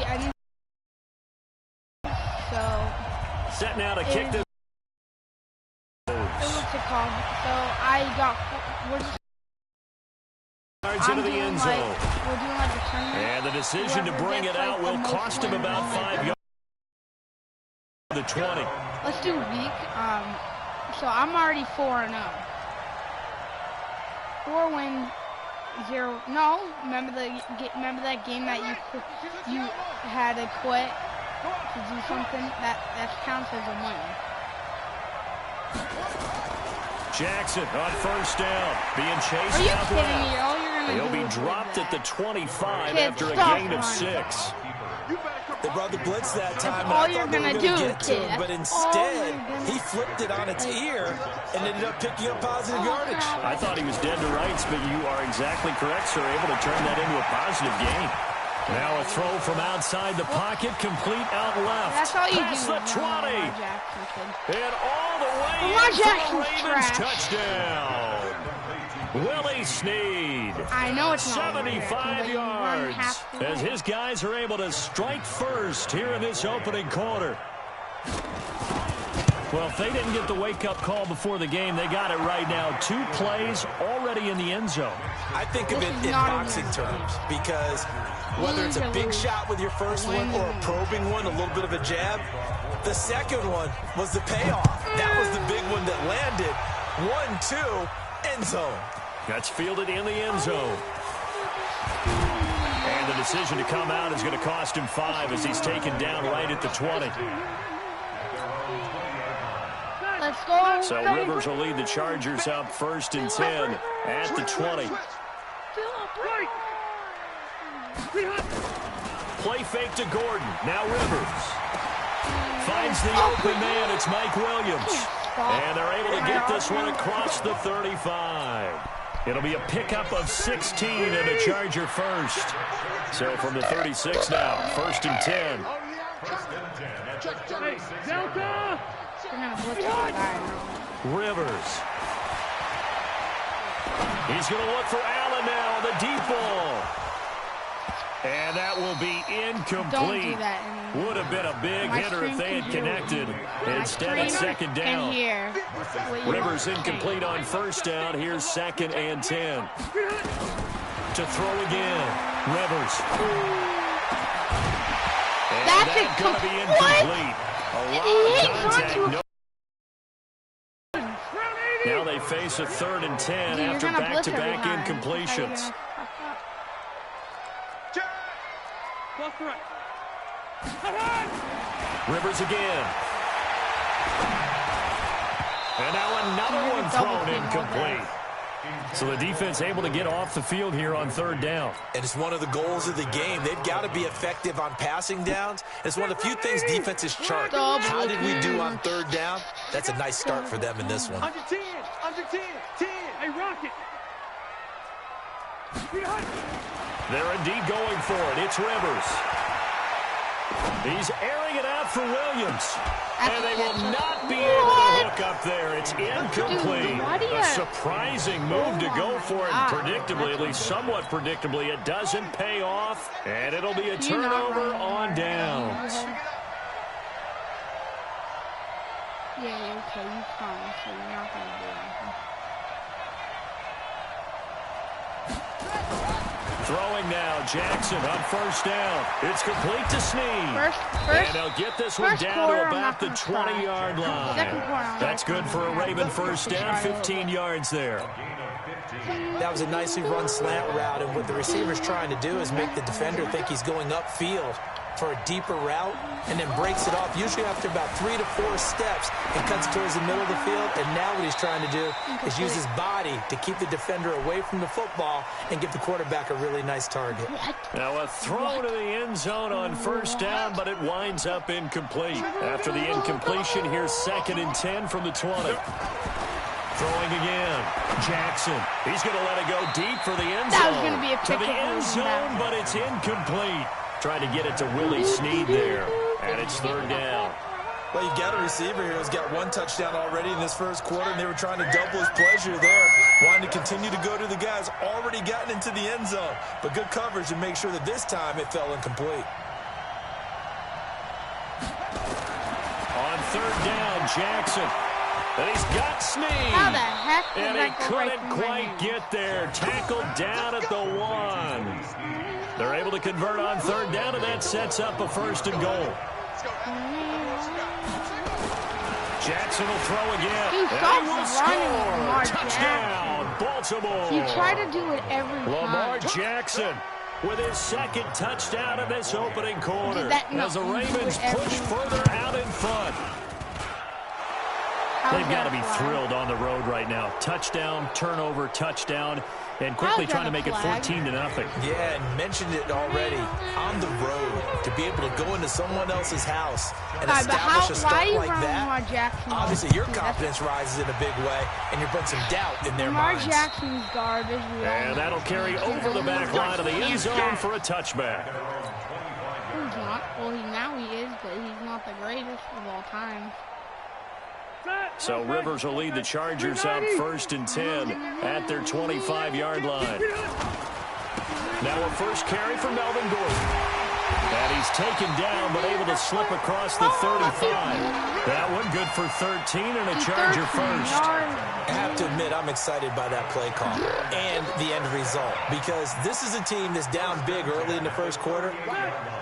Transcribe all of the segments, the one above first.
I need. So. Set now to kick this. What's it called? So I got. We're just. Into the end zone. We're doing like a tournament. And the decision to bring it out will cost him about 5 yards. The 20. Let's do week. So I'm already 4-0. 4 wins, 0. No, remember that game that you had to quit to do something that counts as a win. Jackson on first down, being chased. Are you out kidding me? All you're gonna He'll do be is dropped at the 25 Kid, after a stop gain of running. 6. They brought the blitz that time, and all I you're thought they were gonna going to do, get to him, kid. but That's all instead, you're gonna he flipped it on its ear and ended up picking up positive yardage. I thought he was dead to rights, but you are exactly correct, sir. Able to turn that into a positive gain. Now a throw from outside the pocket, complete out left. That's all you Past do. the 20. And all the way Lamar in for the Jackson's Ravens trash. touchdown. Willie Snead. I know it's not 75 yards as his guys are able to strike first here in this opening quarter. Well, if they didn't get the wake-up call before the game, they got it right now. 2 plays already in the end zone. I think of it in boxing terms because whether it's a big shot with your first one or a probing one, a little bit of a jab, the second one was the payoff. That was the big one that landed. 1-2, end zone. That's fielded in the end zone. And the decision to come out is going to cost him 5 as he's taken down right at the 20. Let's go. So Rivers will lead the Chargers up 1st and 10 at the 20. Play fake to Gordon. Now Rivers finds the open man. It's Mike Williams. And they're able to get this one across the 35. It'll be a pickup of 16 and a Charger first. So from the 36 now, 1st and 10. Rivers. He's going to look for Allen now, the deep ball. And that will be incomplete. Don't do that anymore. Would have been a big hitter if they had connected. Instead, it's 2nd down. Rivers incomplete on 1st down. Here's 2nd and 10. To throw again. Rivers. And that's going to be incomplete. A lot of contact. No. Now they face a 3rd and 10 after back-to-back incompletions. Rivers again. And now another one thrown incomplete. So the defense able to get off the field here on 3rd down. And it's one of the goals of the game. They've got to be effective on passing downs. It's one of the few things defenses chart. How did we do on 3rd down? That's a nice start for them in this one. Under 10, 10, hey, Rocket. They're indeed going for it. It's Rivers. He's airing it out for Williams. And they will not be able to hook up there. It's incomplete. A surprising move to go for it. Predictably, at least somewhat predictably, it doesn't pay off. And it'll be a turnover on downs. Yeah, okay, you promised, so you're not going to do anything. Throwing now, Jackson on 1st down. It's complete to Snead. And they'll get this one down to about the 20-yard line. That's good for a Raven 1st down, 15 yards there. That was a nicely run slant route, and what the receiver's trying to do is make the defender think he's going upfield for a deeper route and then breaks it off, usually after about 3 to 4 steps, and cuts towards the middle of the field. And now what he's trying to do is use his body to keep the defender away from the football and give the quarterback a really nice target. Now a throw to the end zone on 1st down, but it winds up incomplete. After the incompletion, here's 2nd and 10 from the 20. Throwing again. Jackson. He's going to let it go deep for the end zone. That was going to be a pick. To the end zone, but it's incomplete. Trying to get it to Willie Snead there. And it's 3rd down. Well, you've got a receiver here who's got 1 touchdown already in this 1st quarter, and they were trying to double his pleasure there. Wanting to continue to go to the guys already gotten into the end zone. But good coverage to make sure that this time it fell incomplete. third down. Jackson. And he's got Snead. How the heck did And he that go right couldn't through my quite hand? get there. Tackled down at the 1. They're able to convert on third down, and that sets up a first and goal. Jackson will throw again. He And stops he will running, score. Lamar Touchdown, Baltimore. You try to do it every Lamar time. Jackson with his second touchdown in this opening quarter. No, as the you do it Ravens every push further out in front. How's They've got to that be a flag? thrilled on the road right now. Touchdown, turnover, touchdown, and quickly How's that trying to a make it flag? 14-0. Yeah, and mentioned it already. On the road, to be able to go into someone else's house and Alright, but establish a why start are you like running Lamar that, Jackson? obviously your Dude, that's- confidence rises in a big way, and you bring some doubt in their Lamar minds. Jackson's garbage. We all And know. that'll carry over the back line of the end zone for a touchback. He's not. Well, now he is, but he's not the greatest of all time. So Rivers will lead the Chargers out 1st and 10 at their 25-yard line. Now a first carry for Melvin Gordon. And he's taken down, but able to slip across the 35. That one good for 13 and a Charger first. I have to admit, I'm excited by that play call and the end result, because this is a team that's down big early in the first quarter,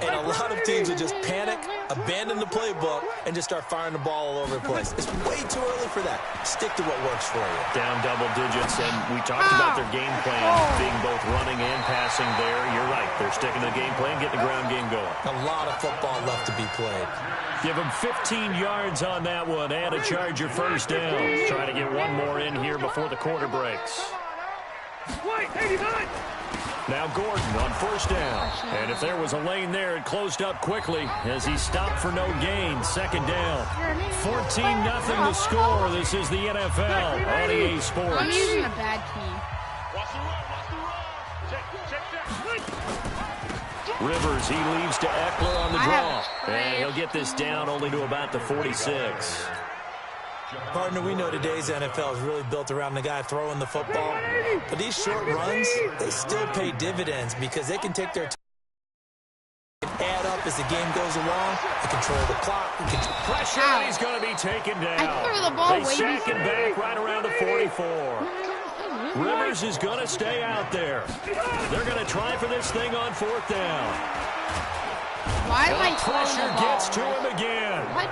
and a lot of teams will just panic, abandon the playbook, and just start firing the ball all over the place. It's way too early for that. Stick to what works for you. Down double digits, and we talked about their game plan being both running and passing there. You're right. They're sticking to the game plan, getting the ground game going. A lot of football left to be played. Give them 15 yards on that one and a Charger first down. Trying to get one more in here before the quarter breaks. White, 89. Now Gordon on first down. And if there was a lane there, it closed up quickly as he stopped for no gain. Second down. 14-0 the score. This is the NFL on EA I'm Sports. using a bad team. Watch the run, watch the run. Check. Rivers, he leaves to Eckler on the I draw. have- And he'll get this down only to about the 46. Partner, we know today's NFL is really built around the guy throwing the football, but these short runs, they still pay dividends because they can take their time and add up as the game goes along and control the clock. Pressure, and he's going to be taken down. I threw the ball They way sack him before. back right around the 44. Rivers is going to stay out there. They're going to try for this thing on fourth down. Why am I And the throwing pressure the ball? gets to him again. What?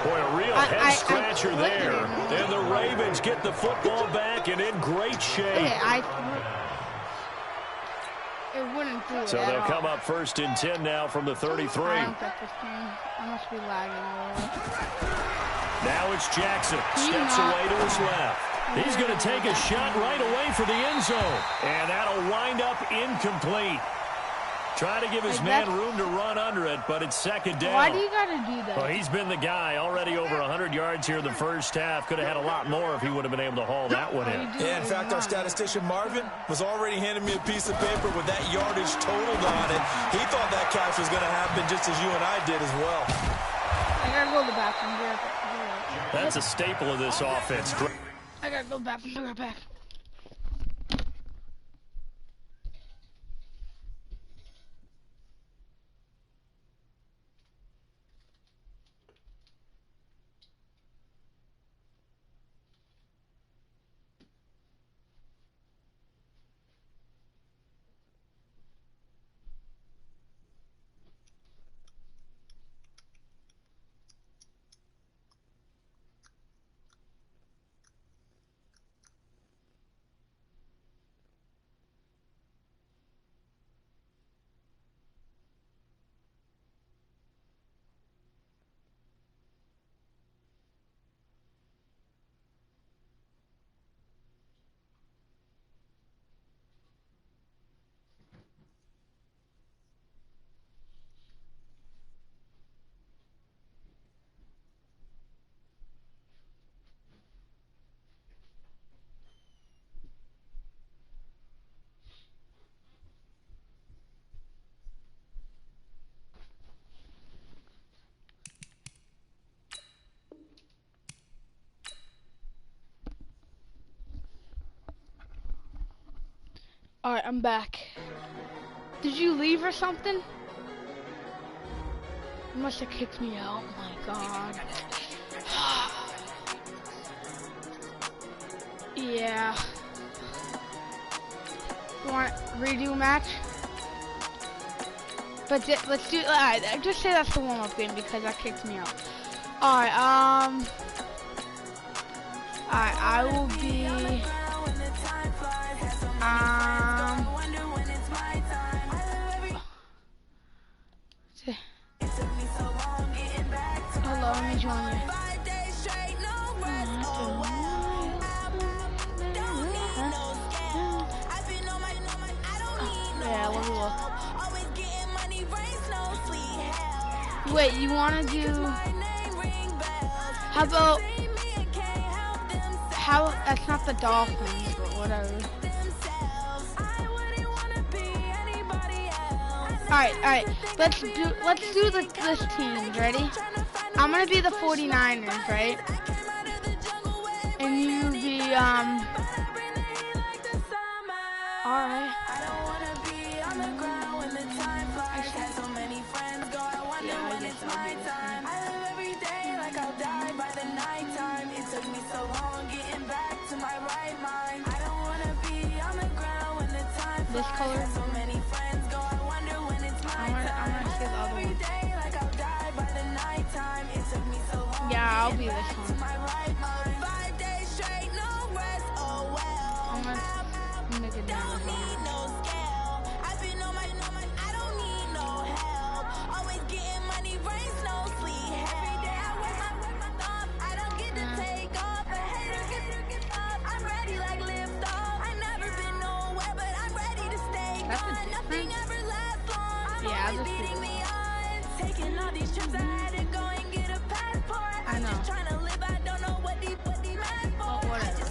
Boy, a real I head-scratcher flipped there. it. And the Ravens get the football back and in great shape. Okay, it wouldn't do it So at they'll all. come up 1st and 10 now from the 33. I don't get this game. I must be lagging a little. Now it's Jackson. He's Steps not- away to his left. He's going to take a shot right away for the end zone. And that'll wind up incomplete. Try to give his Like man that's- room to run under it, but it's second down. Why do you gotta do that? Well, he's been the guy already over 100 yards here in the first half. Could have had a lot more if he would have been able to haul that one in. Yeah, in fact, our statistician Marvin was already handing me a piece of paper with that yardage totaled on it. He thought that catch was going to happen just as you and I did as well. I gotta go to the bathroom. Be right back. That's a staple of this offense. I gotta go to the bathroom. Be right back. Alright, I'm back. Did you leave or something? You must have kicked me out. Oh my god. Yeah. You want redo match? But let's do. Alright, just say that's the warm-up game because that kicked me out. Alright, alright, I will be. Hello, let me join you. Yeah, let me look. Wait, you want to do? How about? That's not the Dolphins, but whatever. Alright. Let's do this teams. Ready? I'm gonna be the 49ers, right? And you be Alright. This color. I'm gonna see the other one. Yeah, I'll be this one. I'm gonna make it down. That's a difference. Yeah, I'll just do it. I know. Well, whatever.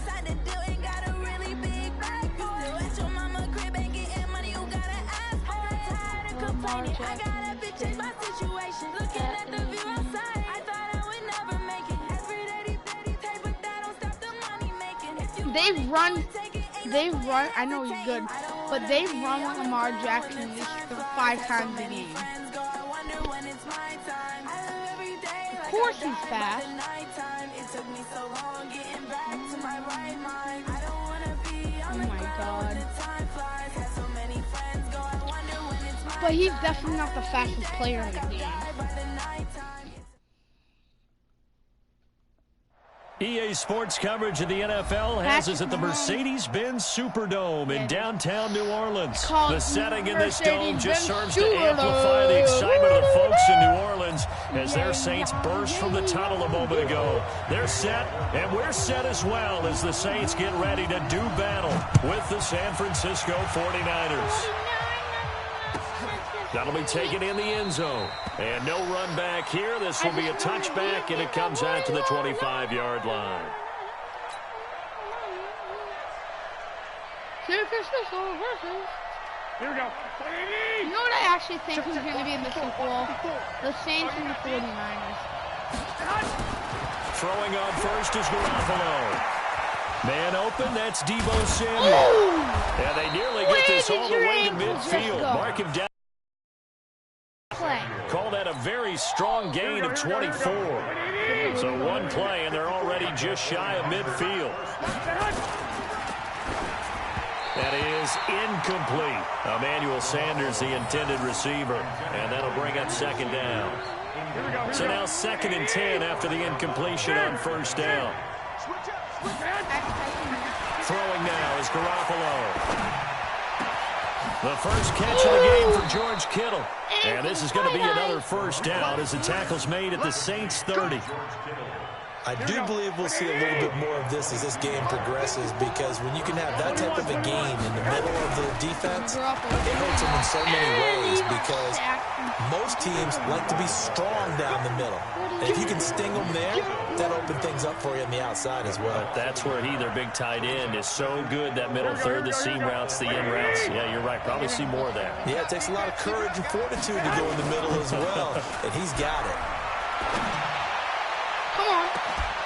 They run, I know he's good, but they run with Lamar Jackson at least 5 times a game. Of course he's fast. Oh my god. But he's definitely not the fastest player in the game. EA Sports coverage of the NFL has us at the Mercedes-Benz Superdome in downtown New Orleans. The setting in this dome just serves to amplify the excitement of the folks in New Orleans as their Saints burst from the tunnel a moment ago. They're set, and we're set as well as the Saints get ready to do battle with the San Francisco 49ers. That'll be taken in the end zone. And no run back here. This will be a touchback, and it comes out to the 25-yard line. Here we go. You know what I actually think is going to be in the Super Bowl? The Saints and the 49ers. Throwing on first is Garoppolo. Man open, that's Deebo Samuel. And they nearly get this all the way to midfield. Mark him down. Call that a very strong gain of 24. So one play, and they're already just shy of midfield. That is incomplete. Emmanuel Sanders, the intended receiver. And that'll bring up second down. So now 2nd and 10 after the incompletion on first down. Throwing now is Garoppolo. The first catch of the game for George Kittle. And this is going to be another first down as the tackle's made at the Saints 30. I do believe we'll see a little bit more of this as this game progresses, because when you can have that type of a gain in the middle of the defense, it hurts them in so many ways, because most teams like to be strong down the middle. And if you can sting them there, that'll open things up for you on the outside as well. But that's where their big tight end, is so good, that middle third, the seam routes, the in routes. Yeah, you're right. Probably see more of that. Yeah, it takes a lot of courage and fortitude to go in the middle as well, and he's got it. Come on.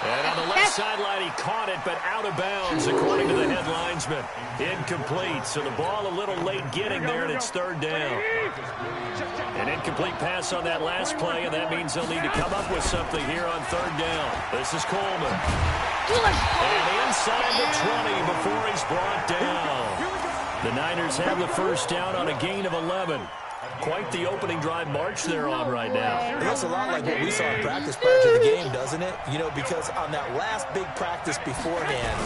And on the left sideline, he caught it, but out of bounds, according to the head linesman. Incomplete, so the ball a little late getting there, and it's third down. And Incomplete pass on that last play, and that means they'll need to come up with something here on third down. This is Coleman. And inside the 20 before he's brought down. The Niners have the first down on a gain of 11. Quite the opening drive march they're on right now. It looks a lot like what we saw in practice prior to the game, doesn't it? You know, because on that last big practice beforehand,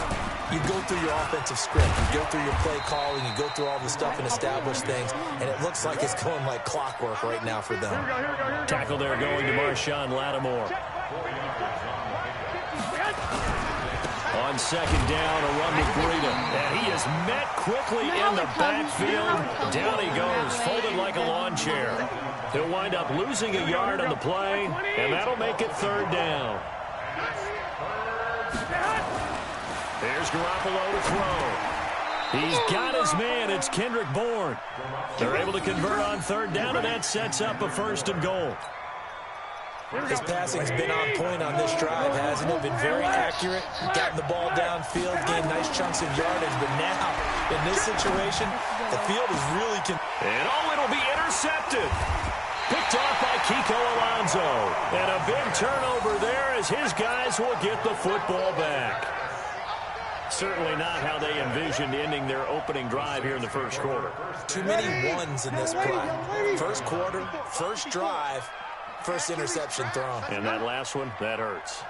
you go through your offensive script, you go through your play calling, you go through all the stuff and establish things, and it looks like it's going like clockwork right now for them. Tackle there going to Marshawn Lattimore. On second down, a run with Breida. And he is met quickly in the backfield. Down he goes, folded like a lawn chair. He'll wind up losing a yard on the play, and that'll make it third down. There's Garoppolo to throw. He's got his man. It's Kendrick Bourne. They're able to convert on third down, and that sets up a first and goal. His passing's been on point on this drive, hasn't it? Been very accurate, gotten the ball downfield, gained nice chunks of yardage. But now, in this situation, the field is really... And it'll be intercepted. Picked off by Kiko Alonso. And a big turnover there as his guys will get the football back. Certainly not how they envisioned ending their opening drive here in the first quarter. Too many ones in this play. First quarter, first drive, first interception thrown. And that last one, that hurts.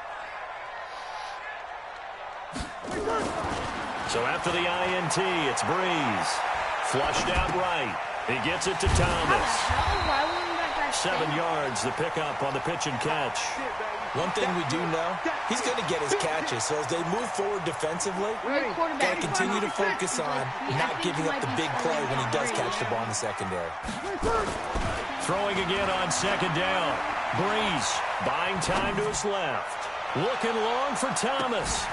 So after the INT, it's Breeze. Flushed out right. He gets it to Thomas. 7 yards, the pickup on the pitch and catch. One thing we do know, he's going to get his catches. So as they move forward defensively, got to continue to focus on not giving up the big play when he does catch the ball in the secondary. Throwing again on second down. Breeze buying time to his left. Looking long for Thomas.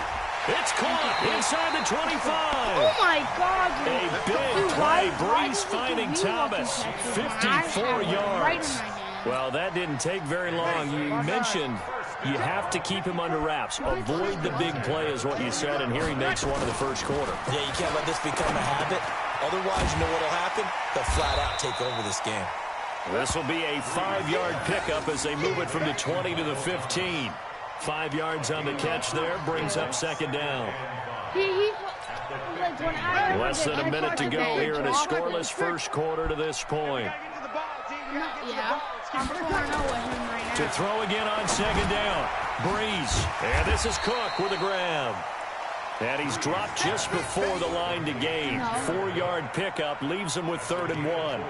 It's caught inside the 25. Oh, my God. A big play. Breeze finding Thomas. 54 yards. Well, that didn't take very long. You mentioned you have to keep him under wraps. Avoid the big play is what you said, and here he makes one in the first quarter. Yeah, you can't let this become a habit. Otherwise, you know what will happen? They'll flat out take over this game. This will be a 5-yard pickup as they move it from the 20 to the 15. 5 yards on the catch there, brings up second down. Less than a minute to go here in a scoreless first quarter to this point. Yeah, I'm 4-0 with him right now. To throw again on second down. Breeze. And this is Cook with a grab. And he's dropped just before the line to gain. 4-yard pickup leaves him with 3rd and 1.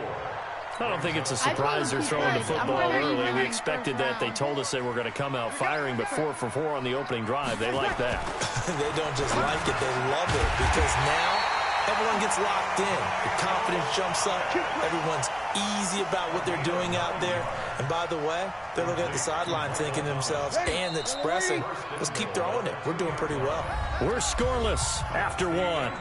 I don't think it's a surprise they're throwing the football early. We expected that. They told us they were going to come out firing, but 4 for 4 on the opening drive. They like that. They don't just like it, they love it, because now everyone gets locked in. The confidence jumps up. Everyone's easy about what they're doing out there. And by the way, they're looking at the sideline thinking to themselves and expressing, let's keep throwing it. We're doing pretty well. We're scoreless after 1.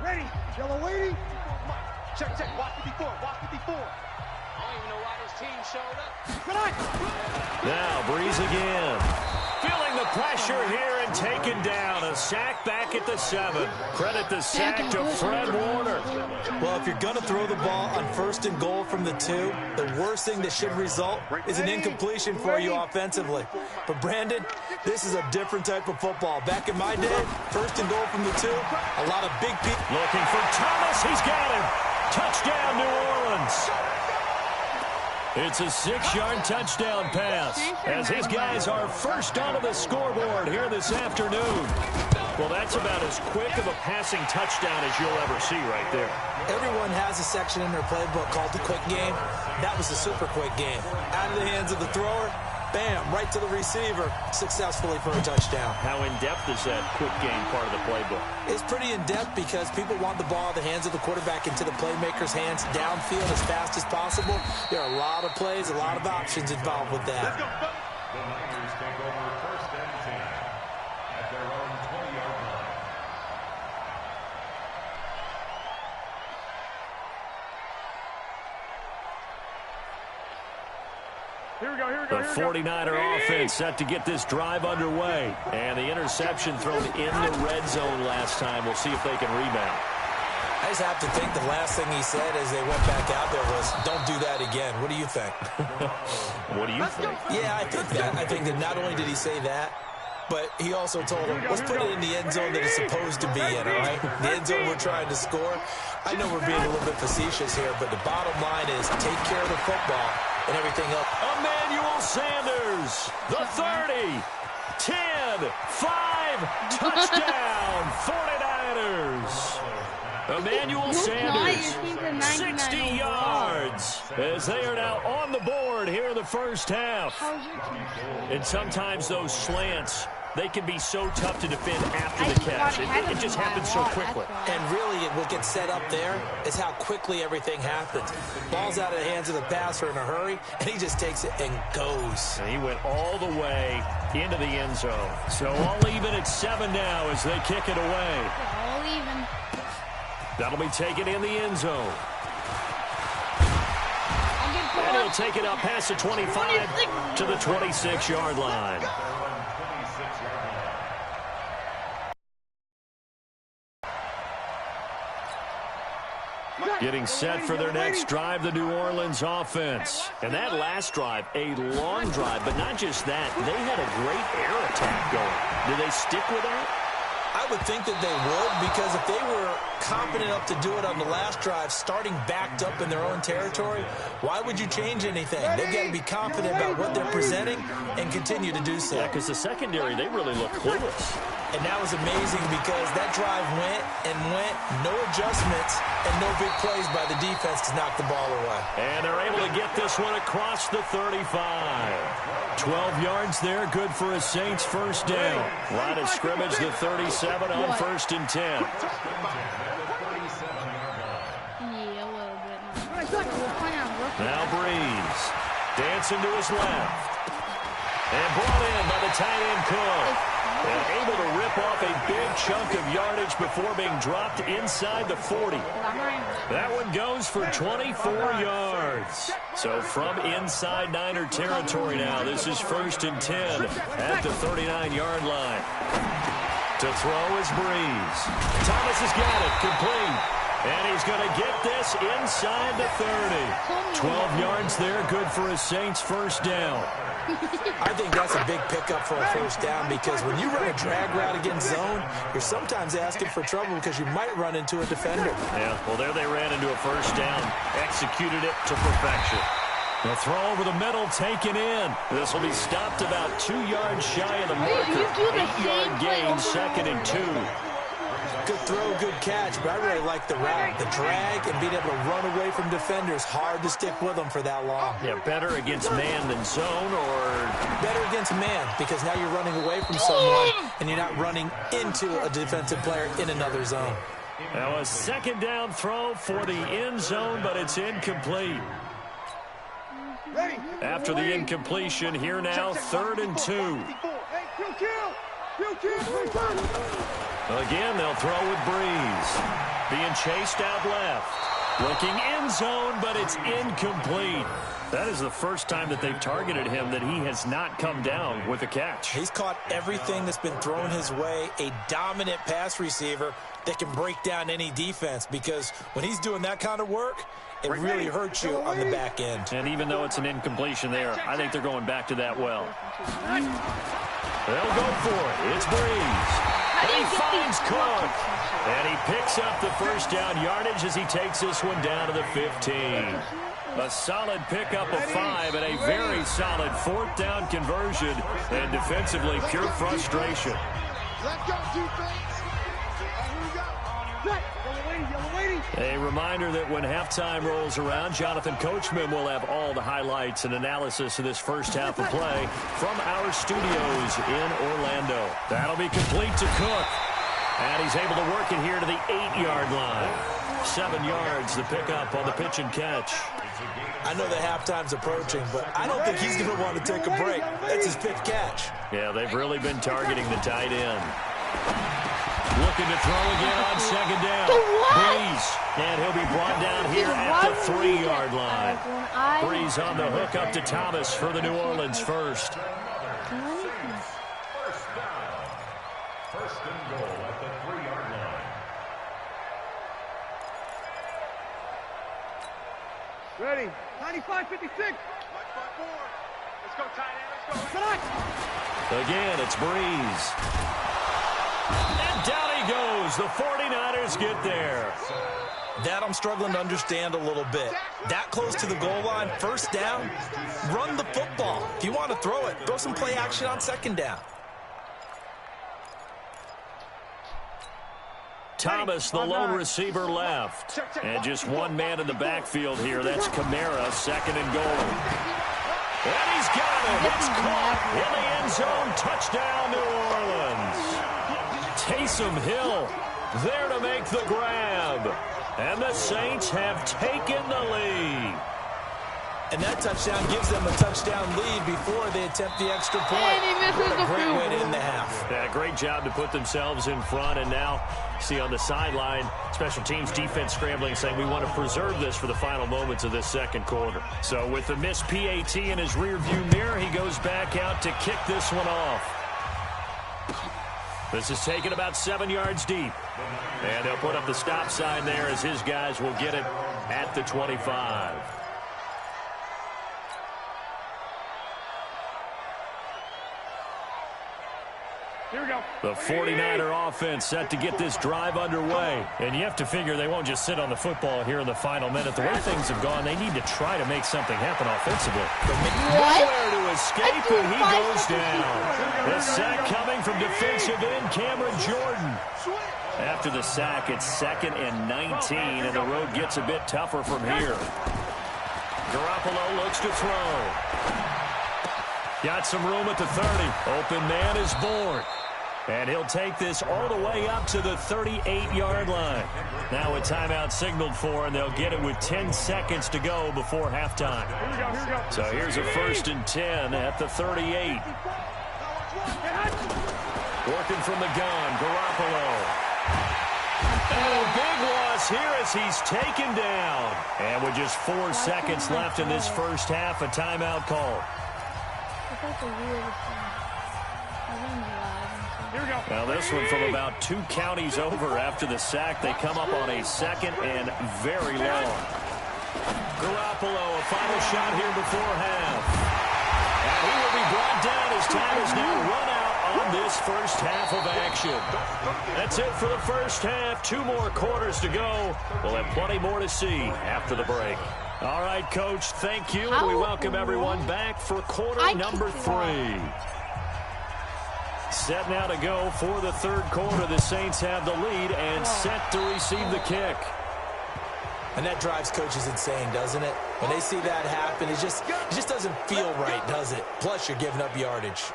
Ready. Yellow waiting. Check, check. Watch it before. Watch it before. I don't even know why this team showed up. Now, Breeze again. Feeling the pressure here and taken down. A sack back at the 7. Credit the sack to Fred Warner. Well, if you're going to throw the ball on 1st and goal from the 2, the worst thing that should result is an incompletion for you offensively. But, Brandon, this is a different type of football. Back in my day, 1st and goal from the 2, a lot of big people. Looking for Thomas. He's got him. Touchdown, New Orleans. It's a 6-yard touchdown pass as his guys are first onto the scoreboard here this afternoon. Well, that's about as quick of a passing touchdown as you'll ever see right there. Everyone has a section in their playbook called the quick game. That was a super quick game. Out of the hands of the thrower, bam, right to the receiver, successfully for a touchdown. How in-depth is that quick game part of the playbook? It's pretty in-depth because people want the ball in the hands of the quarterback into the playmaker's hands downfield as fast as possible. There are a lot of plays, a lot of options involved with that. Let's go. The Niners take over 1st and 10 at their own 20-yard line. The 49er offense set to get this drive underway. And the interception thrown in the red zone last time. We'll see if they can rebound. I just have to think the last thing he said as they went back out there was, don't do that again. What do you think? What do you think? Yeah, I think that. I think that not only did he say that, but he also told him, let's put it in the end zone that it's supposed to be in, all right? The end zone we're trying to score. I know we're being a little bit facetious here, but the bottom line is take care of the football and everything else. Emmanuel Sanders, the 30, 10, 5, touchdown, 49ers. Emmanuel Sanders, 60 yards, as they are now on the board here in the first half. And sometimes those slants, they can be so tough to defend after the catch. It just happens so quickly. And really, what gets set up there is how quickly everything happens. Ball's out of the hands of the passer in a hurry, and he just takes it and goes. And he went all the way into the end zone. So all even at 7 now as they kick it away. All even. That'll be taken in the end zone. And he'll take it up past the 25 to the 26-yard line. Getting set for their next drive, the New Orleans offense. And that last drive, a long drive, but not just that. They had a great air attack going. Do they stick with that? I would think that they would, because if they were confident enough to do it on the last drive, starting backed up in their own territory, why would you change anything? They've got to be confident about what they're presenting and continue to do so. Yeah, because the secondary, they really look clueless. And that was amazing because that drive went and went, no adjustments, and no big plays by the defense to knock the ball away. And they're able to get this one across the 35. 12 yards there, good for a Saints first down. Line of scrimmage, the 37 on 1st and 10. Yeah, a little bit. Now Breeze, dancing to his left. And brought in by the tight end Cook. And able to rip off a big chunk of yardage before being dropped inside the 40. That one goes for 24 yards. So from inside Niner territory now, this is 1st and 10 at the 39-yard line. To throw is Breeze. Thomas has got it, complete. And he's going to get this inside the 30. 12 yards there, good for a Saints first down. I think that's a big pickup for a first down, because when you run a drag route against zone, you're sometimes asking for trouble because you might run into a defender. Yeah, well, there they ran into a first down, executed it to perfection. The throw over the middle taken in. This will be stopped about 2 yards shy of the marker. 8-yard gain, 2nd and 2. Good throw, good catch, but I really like the route. The drag and being able to run away from defenders, hard to stick with them for that long. Yeah, better against man than zone, or? Better against man, because now you're running away from someone and you're not running into a defensive player in another zone. Now a 2nd down throw for the end zone, but it's incomplete. After the incompletion, here now, 3rd and 2. Again, they'll throw with Breeze. Being chased out left. Looking end zone, but it's incomplete. That is the first time that they've targeted him that he has not come down with a catch. He's caught everything that's been thrown his way. A dominant pass receiver that can break down any defense, because when he's doing that kind of work, it really hurts you on the back end. And even though it's an incompletion there, I think they're going back to that well. They'll go for it. It's Breeze. And he finds Cook. And he picks up the first down yardage as he takes this one down to the 15. A solid pickup of 5 and a very solid 4th down conversion. And defensively, pure frustration. Let's go, defense. A reminder that when halftime rolls around, Jonathan Coachman will have all the highlights and analysis of this first half of play from our studios in Orlando. That'll be complete to Cook. And he's able to work it here to the 8-yard line. 7 yards, the pickup on the pitch and catch. I know that halftime's approaching, but I don't think he's going to want to take a break. That's his 5th catch. Yeah, they've really been targeting the tight end. Looking to throw again on second down. Breeze. And he'll be brought down here at the 3-yard line. Breeze on the hook up to Thomas for the New Orleans first. First down. First and goal at the 3-yard line. Ready. 95-56. Let's go, tight end. Let's go. Again, it's Breeze. And down he goes. The 49ers get there. That I'm struggling to understand a little bit. That close to the goal line, first down, run the football. If you want to throw it, throw some play action on second down. Thomas, the lone receiver, left. And just one man in the backfield here. That's Kamara, second and goal. And he's got it. It's caught in the end zone. Touchdown, New Orleans. Taysom Hill there to make the grab. And the Saints have taken the lead. And that touchdown gives them a touchdown lead before they attempt the extra point. And he misses the Great field win goal. in the half. Yeah, great job to put themselves in front. And now, see on the sideline, special teams defense scrambling, saying we want to preserve this for the final moments of this second quarter. So with the missed PAT in his rearview mirror, he goes back out to kick this one off. This is taken about 7 yards deep. And they'll put up the stop sign there as his guys will get it at the 25. Here we go. The 49er offense set to get this drive underway. And you have to figure they won't just sit on the football here in the final minute. The way things have gone, they need to try to make something happen offensively. Nowhere to escape, and he goes down. The sack coming from defensive end Cameron Jordan. After the sack, it's 2nd and 19, and the road gets a bit tougher from here. Garoppolo looks to throw. Got some room at the 30. Open man is born. And he'll take this all the way up to the 38-yard line. Now a timeout signaled for, and they'll get it with 10 seconds to go before halftime. Here we go. So here's a 1st and 10 at the 38. Working from the gun, Garoppolo. And a big loss here as he's taken down. And with just 4 seconds left in this first half, a timeout call. That's the weirdest thing. Here we go. Now this one from about 2 counties over after the sack. They come up on a 2nd and very long. Garoppolo, a final shot here before half. And he will be brought down as time is now run out on this first half of action. That's it for the first half. 2 more quarters to go. We'll have plenty more to see after the break. All right, Coach, thank you. And we welcome everyone back for quarter number 3. Set now to go for the third quarter. The Saints have the lead and set to receive the kick. And that drives coaches insane, doesn't it? When they see that happen, it just doesn't feel right, does it? Plus, you're giving up yardage.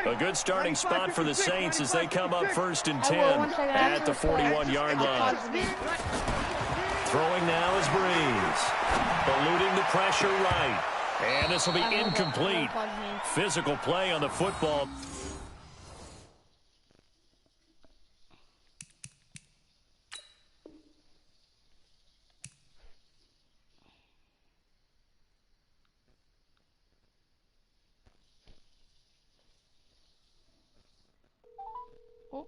A good starting spot for the Saints as they come up 1st and 10 at the 41-yard line. Throwing now is Breeze. Eluding the pressure right. And this will be incomplete. Physical play on the football. Oh.